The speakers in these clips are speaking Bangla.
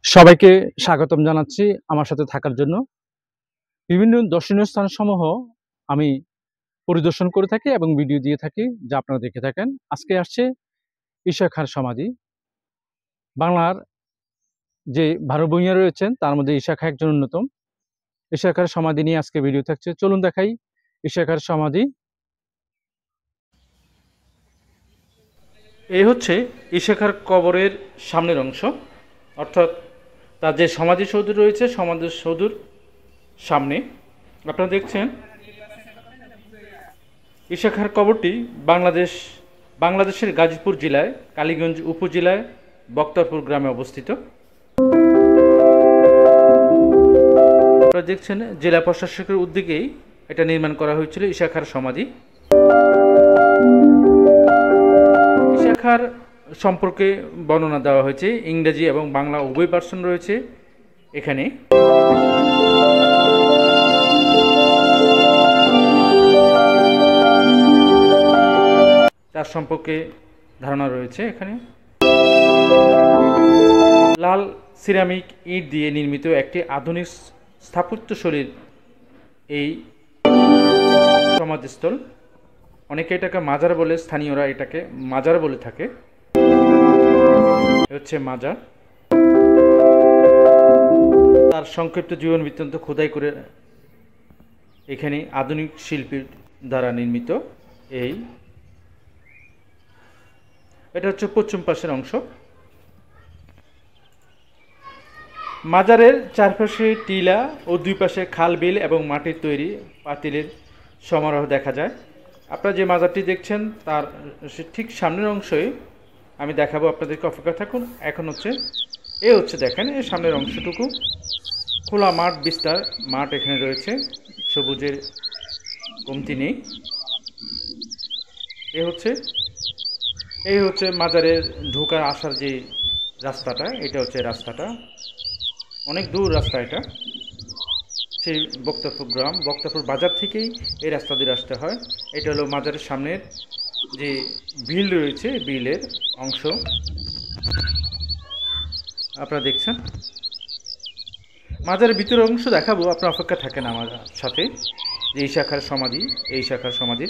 সবাইকে স্বাগতম জানাচ্ছি আমার সাথে থাকার জন্য। বিভিন্ন দর্শনীয় স্থানসমূহ আমি পরিদর্শন করে থাকি এবং ভিডিও দিয়ে থাকি, যা আপনারা দেখে থাকেন। আজকে আসছে ঈশা খাঁর সমাধি। বাংলার যে ভারত ভূঁইয়া রয়েছেন তার মধ্যে ঈশা খাঁ একজন অন্যতম। ঈশা খাঁর সমাধি নিয়ে আজকে ভিডিও থাকছে। চলুন দেখাই ঈশা খাঁর সমাধি। এই হচ্ছে ঈশা খাঁর কবরের সামনের অংশ, অর্থাৎ তার যে সমাধিসৌধ রয়েছে সমাধিসৌধের সামনে আপনারা দেখছেন ঈশা খাঁর কবরটি বাংলাদেশের গাজীপুর জেলায় কালীগঞ্জ উপজেলায় বক্তারপুর গ্রামে অবস্থিত। আপনারা দেখছেন জেলা প্রশাসকের উদ্যোগেই এটা নির্মাণ করা হয়েছিল ঈশা খাঁর সমাধি। ঈশা খাঁর সম্পর্কে বর্ণনা দেওয়া হয়েছে, ইংরেজি এবং বাংলা উভয় ভার্সন রয়েছে এখানে। তার সম্পর্কে ধারণা রয়েছে এখানে। লাল সিরামিক ইট দিয়ে নির্মিত একটি আধুনিক স্থাপত্যশৈলীর এই সমাধিস্থল। অনেকে এটাকে মাজার বলে, স্থানীয়রা এটাকে মাজার বলে থাকে। হচ্ছে মাজার। তার সংক্ষিপ্ত জীবন বৃত্তান্ত খোদাই করে এখানে আধুনিক শিল্পীর দ্বারা নির্মিত এটা হচ্ছে পশ্চিম পাশের অংশ। মাজারের চারপাশে টিলা ও দুই পাশে খাল বিল এবং মাটির তৈরি পাতিলের সমারোহ দেখা যায়। আপনারা যে মাজারটি দেখছেন তার ঠিক সামনের অংশে আমি দেখাবো আপনাদেরকে, অপেক্ষা থাকুন। এখন হচ্ছে দেখেন এই সামনের অংশটুকু খোলা মাঠ, বিস্তার মাঠ এখানে রয়েছে, সবুজের কমতি নেই। এই হচ্ছে মাজারের ঢোকার আসার যে রাস্তাটা, এটা হচ্ছে রাস্তাটা, অনেক দূর রাস্তা। এটা সেই বক্তারপুর বাজার থেকেই এই রাস্তা দিয়ে আসতে হয়। এটা হলো মাজারের সামনের যে বিল রয়েছে, বিলের অংশ আপনারা দেখছেন। মাজারের ভিতরের অংশ দেখাবো, আপনারা অপেক্ষা থাকেন আমার সাথে। যে ঈশা খাঁর সমাধি, এই ঈশা খাঁর সমাধি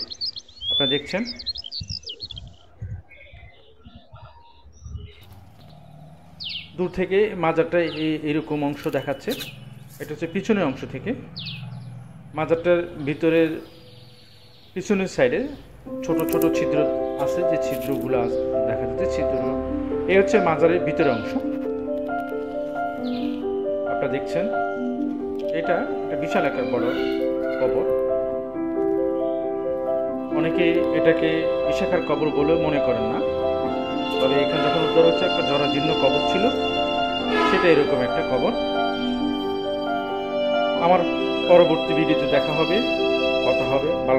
আপনারা দেখছেন। দূর থেকে মাজারটা এরকম অংশ দেখাচ্ছে। এটা হচ্ছে পিছনের অংশ থেকে। মাজারটার ভিতরের পিছনের সাইডে ছোট ছোট ছিদ্র আছে, যে ছিদ্রগুলো দেখা যাচ্ছে, ছিদ্রগুলো। এই হচ্ছে মাজারের ভিতরের অংশ আপনারা দেখছেন। এটা একটা বিশাল আকার বড় কবর। অনেকে এটাকে ঈশা খাঁর কবর বলেও মনে করেন না, তবে এখানে যখন উদ্ধার হচ্ছে একটা জরাজীর্ণ কবর ছিল, সেটা এরকম একটা কবর। আমার পরবর্তী ভিডিওতে দেখা হবে, কথা হবে। ভালো।